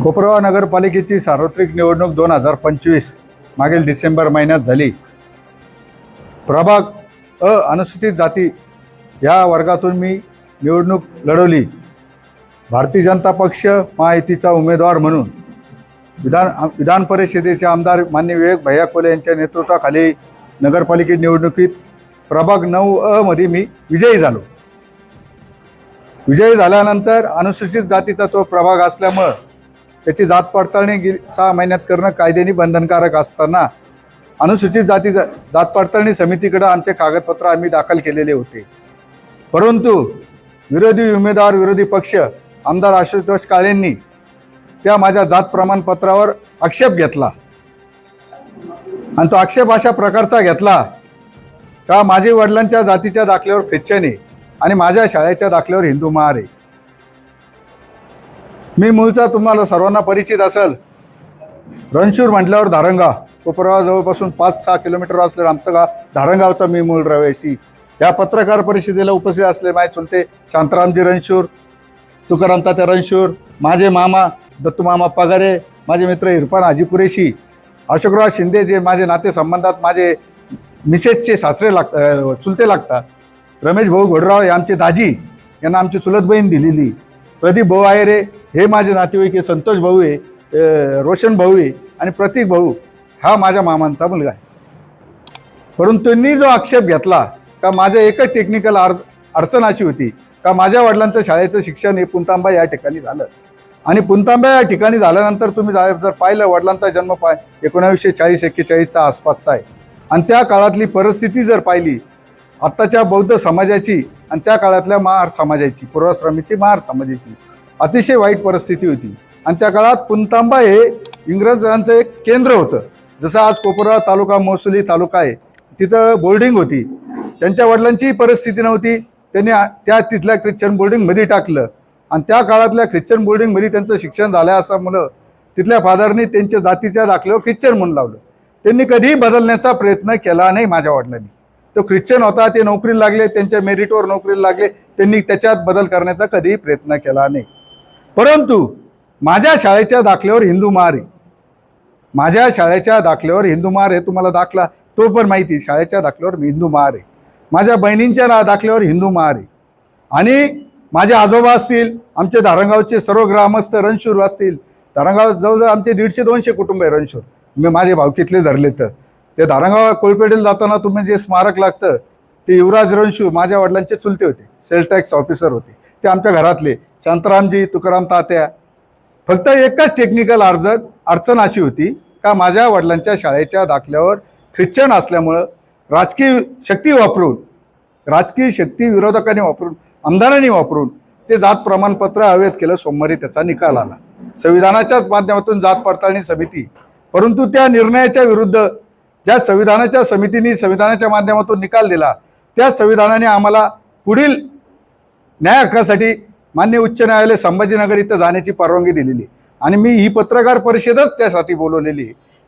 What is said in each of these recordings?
कोपरगाव नगरपालिकेची सार्वत्रिक निवडणूक 2025 मागील डिसेंबर महिन्यात झाली। प्रभाग अनुसूचित जाती या वर्गातून मी निवडणूक लढवली। भारतीय जनता पक्ष महायुतीचा उमेदवार म्हणून विधान परिषदेचे आमदार माननीय विवेक भैया कोले यांच्या नेतृत्वाखाली नगरपालिका निवडणुकीत प्रभाग 9 मध्ये मी विजयी झालो। विजयी झाल्यानंतर अनुसूचित जातीचा तो प्रभाग असल्यामुळे त्याची जात पडताळणी 6 महिन्यात करणं कायद्याने बंधनकारक असताना अनुसूचित जाती जात पडताळणी समितीकडे आमचे कागदपत्र आम्ही दाखल केलेले होते। परंतु विरोधी उमेदवार विरोधी पक्ष आमदार आशुतोष काळेंनी त्या माझ्या जात प्रमाणपत्रावर आक्षेप घेतला आणि तो आक्षेप अशा प्रकारचा घेतला का माझे वडिलांच्या जातीच्या दाखल्यावर ख्रिश्चन आहे आणि माझ्या शाळेच्या दाखल्यावर हिंदू महार आहे। मी मूळचा तुम्हाला सर्वांना परिचित असेल, रणशूर म्हटल्यावर धारणगाव, कोपरगाव जवळपासून 5-6 किलोमीटर असलेलं आमचं गाव धारणगावचा मी मूळ रहिवासी। या पत्रकार परिषदेला उपस्थित असले माझे चुलते शांतारामजी रणशूर, तुकाराम तात्या रणशूर, माझे मामा दत्तू मामा पगारे, माझे मित्र इरफान हाजी कुरेशी, अशोकराव शिंदे जे माझे नाते संबंधात माझे मिसेसचे सासरे चुलते लागतात, रमेश भाऊ घोडराव हे आमचे दाजी, यांना आमची चुलत बहीण दिलेली, प्रदीप भाऊ आहेरे हे माझे नातेवाईक आहे, संतोष भाऊ आहे, रोशन भाऊ आहे आणि प्रतीक भाऊ हा माझ्या मामांचा मुलगा आहे। परंतु त्यांनी जो आक्षेप घेतला का माझं एकच टेक्निकल अडचण अशी होती का माझ्या वडिलांचं शाळेचं शिक्षण हे पुंतांबा या ठिकाणी झालं आणि पुंतांबा या ठिकाणी झाल्यानंतर तुम्ही जर पाहिलं वडिलांचा जन्म 1940-41च्या आसपासचा आहे आणि त्या काळातली परिस्थिती जर पाहिली आत्ताच्या बौद्ध समाजाची आणि त्या काळातल्या महार समाजाची, पूर्वाश्रमीची महार समाजाची अतिशय वाईट परिस्थिती होती आणि त्या काळात पुंतांबा हे इंग्रजांचं एक केंद्र होतं। जसं आज कोपरगाव तालुका महसुली तालुका आहे, तिथं बोर्डिंग होती। त्यांच्या वडिलांचीही परिस्थिती नव्हती, त्यांनी त्या तिथल्या ख्रिश्चन बोर्डिंगमध्ये टाकलं आणि त्या काळातल्या ख्रिश्चन बोर्डिंगमध्ये त्यांचं शिक्षण झालं असल्यामुळं तिथल्या फादरनी त्यांच्या जातीच्या दाखल्यावर ख्रिश्चन म्हणून लावलं। त्यांनी कधीही बदलण्याचा प्रयत्न केला नाही। माझ्या वडिलांनी तो ख्रिश्चन होता, ते नोकरीला लागले, त्यांच्या मेरिटवर नोकरीला लागले, त्यांनी त्याच्यात बदल करण्याचा कधीही प्रयत्न केला नाही। परंतु माझ्या शाळेच्या दाखल्यावर हिंदू महार आहे, माझ्या शाळेच्या दाखल्यावर हिंदू महार आहे, तुम्हाला दाखला तो पण माहिती, शाळेच्या दाखल्यावर हिंदू महार आहे, माझ्या बहिणींच्या दाखल्यावर हिंदू महार आहे आणि माझे आजोबा असतील, आमचे धारणगावचे सर्व ग्रामस्थ रणशूर असतील, धारणगाव जवळजवळ आमचे 150-200 कुटुंब आहे रणशूर, मी माझे भावकीतले धरले तर ते धारणगाव कोळपेटीला जाताना तुम्ही जे स्मारक लागतं ते युवराज रणशूर माझ्या वडिलांचे चुलते होते, सेल टॅक्स ऑफिसर होते, ते आमच्या घरातले शांतारामजी तुकाराम तात्या। फक्त एकच टेक्निकल अडचण अशी होती का माझ्या वडिलांच्या शाळेच्या दाखल्यावर ख्रिश्चन असल्यामुळं राजकीय शक्ती विरोधकांनी वापरून, आमदारांनी वापरून ते जात प्रमाणपत्र अवैध केलं। सोमवारी त्याचा निकाल आला संविधानाच्याच माध्यमातून जात पडताळणी समिती, परंतु त्या निर्णयाच्या विरुद्ध ज्या संविधानाच्या समितीने संविधानाच्या माध्यमातून निकाल दिला त्या संविधानाने आम्हाला पुढील न्याय हक्कासाठी मान्य उच्च न्यायालय संभाजीनगर इथं जाण्याची परवानगी दिलेली आणि मी ही पत्रकार परिषदच त्यासाठी बोलवलेली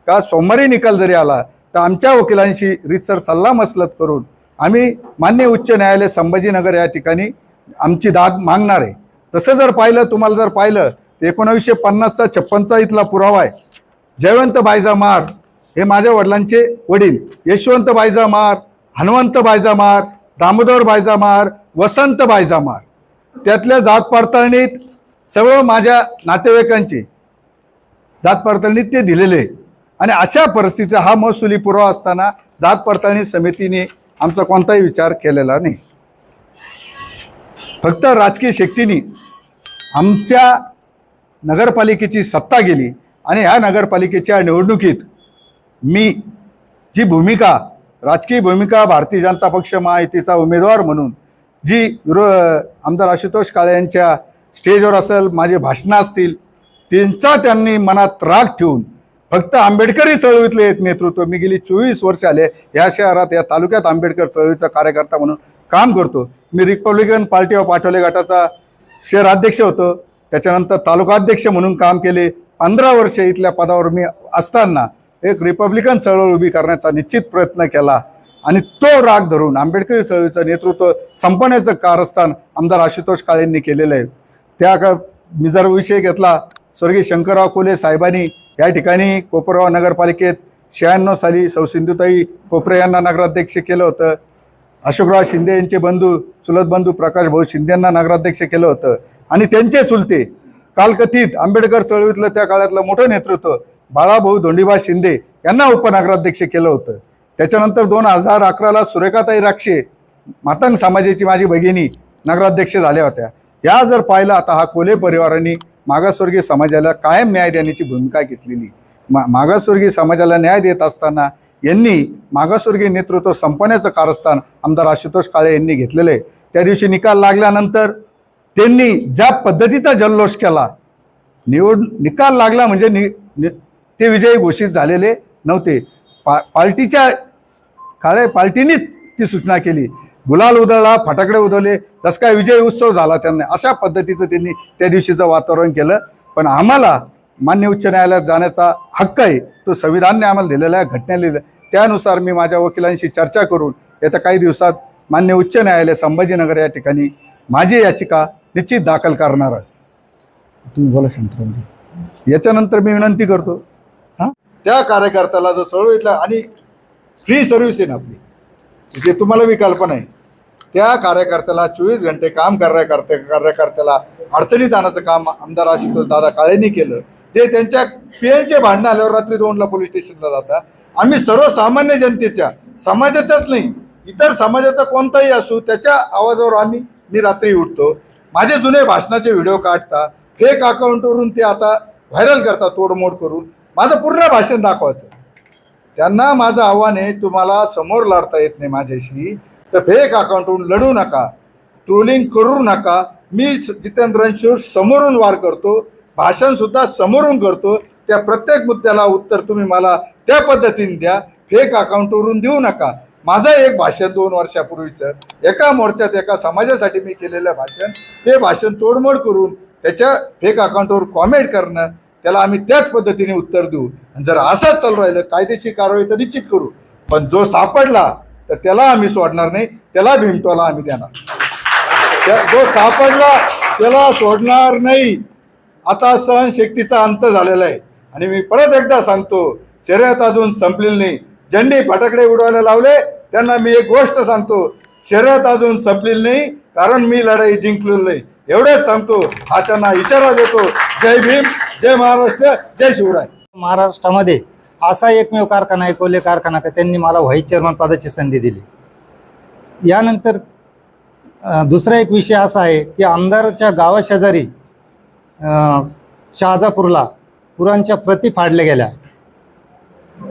का सोमवारी निकाल जरी आला तर आमच्या वकिलांशी रीतसर सल्ला मसलत करून आम्ही मान्य उच्च न्यायालय संभाजीनगर या ठिकाणी आमची दाद मागणार आहे। तसं जर पाहिलं, तुम्हाला जर पाहिलं तर 1950चा 56चा इथला पुरावा आहे। जयवंत बायजा महार हे माझ्या वडिलांचे वडील, यशवंत बायजा महार, हनुमंत बायजा महार, दामोदर बायजा महार, वसंत बायजा महार, त्यातल्या जात पडताळणीत सर्व माझ्या नातेवाईकांची जात पडताळणीत ते दिलेले आणि अशा परिस्थितीत हा महसुली पुरावा असताना जात पडताळणी समितीने आमचा कोणताही विचार केलेला नाही। फक्त राजकीय शक्तीने आमच्या नगरपालिकेची सत्ता गेली आणि ह्या नगरपालिकेच्या निवडणुकीत मी जी भूमिका, राजकीय भूमिका भारतीय जनता पक्ष महायुतीचा उमेदवार म्हणून जी आमदार आशुतोष काळे यांच्या स्टेजवर असेल, माझे भाषणं असतील, त्यांचा त्यांनी मनात राग ठेवून फक्त आंबेडकरी चळवळीतले एक नेतृत्व, मी गेली 24 वर्ष आले या शहरात या तालुक्यात आंबेडकर चळवळीचा कार्यकर्ता म्हणून काम करतो। मी रिपब्लिकन पार्टी ऑफ आठवले गटाचा शहराध्यक्ष होतो, त्याच्यानंतर तालुकाध्यक्ष म्हणून काम केले। 15 वर्ष इथल्या पदावर मी असताना एक रिपब्लिकन चळवळ उभी करण्याचा निश्चित प्रयत्न केला आणि तो राग धरून आंबेडकरी चळवळीचं नेतृत्व संपवण्याचं कारस्थान आमदार आशुतोष काळेंनी केलेलं आहे। मी जर विषय घेतला, स्वर्गीय शंकरराव कोल्हे साहेबांनी या ठिकाणी कोपरगाव नगरपालिकेत 96 साली सौ सिंधुताई कोपरे यांना नगराध्यक्ष केलं होतं. अशोकराव शिंदे यांचे बंधू, चुलत बंधू प्रकाश भाऊ शिंदे यांना नगराध्यक्ष केलं होतं. आणि त्यांचे चुलते कालकथित आंबेडकर चळवळीतलं त्या काळातलं मोठं नेतृत्व बाळाभाऊ धोंडीबा शिंदे यांना उपनगराध्यक्ष केलं होतं. त्याच्यानंतर 2011ला सुरेखाताई राक्षे मातंग समाजाची माझी भगिनी नगराध्यक्ष झाल्या होत्या. या जर पाहिलं आता हा कोल्हे परिवारांनी मागासवर्गीय समाजाला कायम न्याय देण्याची भूमिका घेतलेली. मागासवर्गीय समाजाला न्याय देत असताना यांनी मागासवर्गीय नेतृत्व संपवण्याचं कारस्थान आमदार आशुतोष काळे यांनी घेतलेलं आहे. त्या दिवशी निकाल लागल्यानंतर त्यांनी ज्या पद्धतीचा जल्लोष केला, निकाल लागला म्हणजे ते विजयी घोषित झालेले नव्हते. पार्टीनीच ती सूचना केली, गुलाल उधळला, फटाकडे उधळले, जसं काय विजय उत्सव झाला त्यांना, अशा पद्धतीचं त्यांनी त्या दिवशीचं वातावरण केलं. पण आम्हाला मान्य उच्च न्यायालयात जाण्याचा हक्क आहे, तो संविधानाने आम्हाला दिलेला आहे, घटना लिहिलं. त्यानुसार मी माझ्या वकिलांशी चर्चा करून येत्या काही दिवसात मान्य उच्च न्यायालय संभाजीनगर या ठिकाणी माझी याचिका निश्चित दाखल करणार आहे. तुम्ही बोला शांतराव. याच्यानंतर मी विनंती करतो, त्या कार्यकर्त्याला जो चळवळीतला आणि फ्री सर्व्हिस आहे ना आपली, जे तुम्हाला बी कल्पना आहे, त्या कार्यकर्त्याला 24 घंटे काम कार्यकर्त्याला अडचणीत आणायचं काम आमदार आशुतोष दादा काळेंनी केलं. ते त्यांच्या पीएनचे भांडणं आल्यावर रात्री 2ला पोलीस स्टेशनला जातात. आम्ही सर्वसामान्य जनतेच्या, समाजाच्याच नाही, इतर समाजाचा कोणताही असू, त्याच्या आवाजावर मी रात्री उठतो. माझे जुने भाषणाचे व्हिडिओ काढता, फेक अकाउंटवरून ते आता व्हायरल करतात तोडमोड करून. माझं पूर्ण भाषण दाखवायचं. त्यांना माझं आव्हान आहे, तुम्हाला समोर लढता येत नाही माझ्याशी तर फेक अकाउंटवरून लढू नका, ट्रोलिंग करू नका. मी जितेंद्र रणशूर समोरून वार करतो, भाषण सुद्धा समोरून करतो. त्या प्रत्येक मुद्द्याला उत्तर तुम्ही मला त्या पद्धतीने द्या, फेक अकाउंटवरून देऊ नका. माझं एक भाषण 2 वर्षापूर्वीचं एका मोर्चात एका समाजासाठी मी केलेलं भाषण, ते भाषण तोडमोड करून त्याच्या फेक अकाउंटवर कॉमेंट करणं, त्याला आम्ही त्याच पद्धतीने उत्तर देऊ. आणि जर असंच चालू राहिलं कायदेशीर कारवाई तर निश्चित करू, पण जो सापडला तर त्याला आम्ही सोडणार नाही, त्याला भिमटोला आम्ही देणार. जो सापडला त्याला सोडणार नाही. आता सहनशक्तीचा अंत झालेला आहे. आणि मी परत एकदा सांगतो, शर्यत अजून संपलेली नाही. झेंडे फटाकडे उडवायला लावले त्यांना मी एक गोष्ट सांगतो, शर्यत अजून संपलेली नाही, कारण मी लढाई जिंकलेली नाही. एवढेच सांगतो, हा त्यांना इशारा देतो. जय भीम, जय महाराष्ट्र, जय शिवराय. महाराष्ट्रामध्ये असा एकमेव कारखाना आहे कोल्हे कारखाना का त्यांनी मला व्हाईस चेअरमन पदाची संधी दिली. यानंतर दुसरा एक विषय असा आहे की आमदाराच्या गावाशेजारी शहाजापूरला कुराणच्या प्रती फाडल्या गेल्या,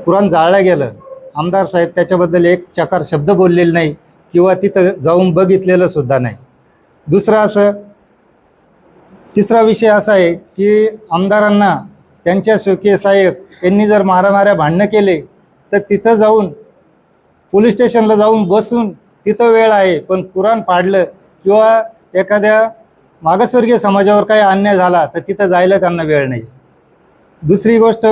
कुराण जाळलं गेलं. आमदार साहेब त्याच्याबद्दल एक चकार शब्द बोललेले नाही किंवा तिथं जाऊन बघितलेलं सुद्धा नाही. तिसरा विषय असा आहे की आमदारांना त्यांच्या स्वकीय सहाय्यक यांनी जर मारामाऱ्या भांडणं केले तर तिथं जाऊन पोलीस स्टेशनला जाऊन बसून तिथं वेळ आहे, पण कुराण पाडलं किंवा एखाद्या मागासवर्गीय समाजावर काही अन्याय झाला तर तिथं जायला त्यांना वेळ नाही. दुसरी गोष्ट,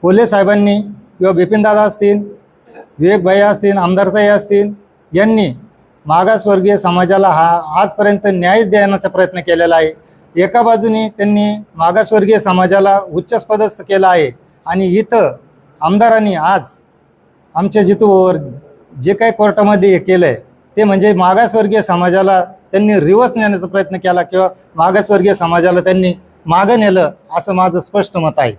कोल्हे साहेबांनी किंवा बिपिनदादा असतील, विवेकभाई असतील, आमदारताई असतील, यांनी मागासवर्गीय समाजाला आजपर्यंत न्यायच देण्याचा प्रयत्न केलेला आहे. एका बाजूने त्यांनी मागासवर्गीय समाजाला उच्चपदस्थ केलं आहे आणि इथं आमदारांनी आज आमच्या जितूवर जे काही कोर्टामध्ये केलं आहे ते म्हणजे मागासवर्गीय समाजाला त्यांनी रिवर्स नेण्याचा प्रयत्न केला किंवा मागासवर्गीय समाजाला त्यांनी मागं नेलं, असं माझं स्पष्ट मत आहे.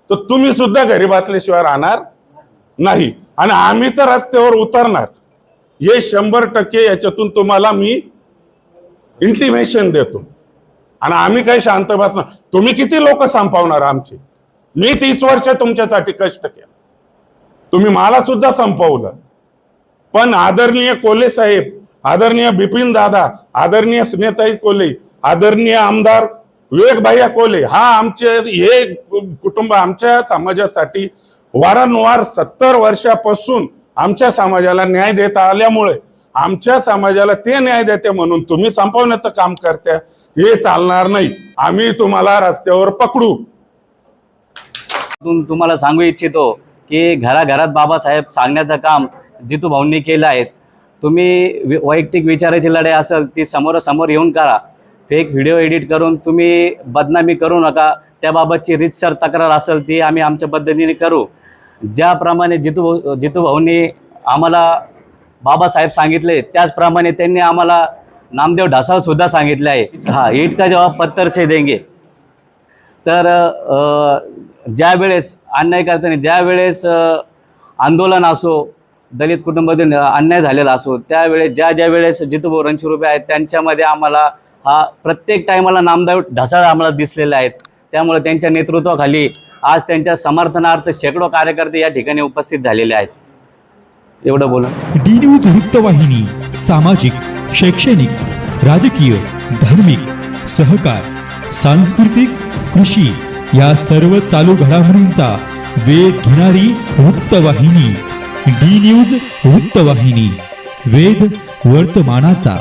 तर तुम्ही सुद्धा घरी बसल्याशिवाय राहणार नाही आणि आम्ही तर रस्त्यावर उतरणार, हे 100% याच्यातून तुम्हाला मी इंटिमेशन देतो. आणि आम्ही काही शांत बसणार. तुम्ही किती लोक संपवणार आमचे? मी 30 वर्ष तुमच्यासाठी कष्ट केलं, तुम्ही मला सुद्धा संपवलं. पण आदरणीय कोल्हे साहेब, आदरणीय बिपिन दादा, आदरणीय स्नेहताई कोल्हे, आदरणीय आमदार विवेकभाई कोल्हे, हे कुटुंब आमच्या समाजासाठी वारंवार 70 वर्षापासून आमच्या समाजाला न्याय देता आल्यामुळे आमच्या समाजाला ते न्याय देते म्हणून तुम्ही संपवण्याचं काम करता, हे चालणार नाही. आम्ही तुम्हाला रस्त्यावर पकडू. तुम्हाला सांगू इच्छितो की घराघरात बाबासाहेब सांगण्याचं काम जितू भाऊंनी केलं आहे. तुम्ही वैयक्तिक विचाराची लढाई असेल ती समोरासमोर येऊन करा. फेक व्हिडिओ एडिट करून तुम्ही बदनामी करू नका. त्याबाबतची रीतसर तक्रार असेल ती आम्ही आमच्या पद्धतीने करू. ज्याप्रमाणे जितू भाऊंनी आम्हाला बाबासाहेब सांगितले त्याचप्रमाणे त्यांनी आम्हाला नामदेव ढसाळ सुद्धा सांगितले आहे. हा, ईट का जवाब पत्थर से देंगे. तर ज्या वेळेस अन्याय करताना ज्या वेळेस आंदोलन असो, दलित कुटुंबातून अन्याय झालेला असो, त्यावेळेस ज्या वेळेस जितूभाऊ रणशूर उभे आहेत त्यांच्यामध्ये आम्हाला हा प्रत्येक टायमाला नामदेव ढसाळ आम्हाला दिसलेले आहेत. त्यामुळे त्यांच्या नेतृत्वाखाली आज त्यांच्या समर्थनार्थ शेकडो कार्यकर्ते या ठिकाणी उपस्थित झालेले आहेत. एवढं बोलून डी न्यूज वृत्तवाहिनी सामाजिक, शैक्षणिक, राजकीय, धार्मिक, सहकार, सांस्कृतिक, कृषी या सर्व चालू घडामोडींचा वेध घेणारी वृत्तवाहिनी. डी न्यूज वृत्तवाहिनी, वेध वर्तमानाचा.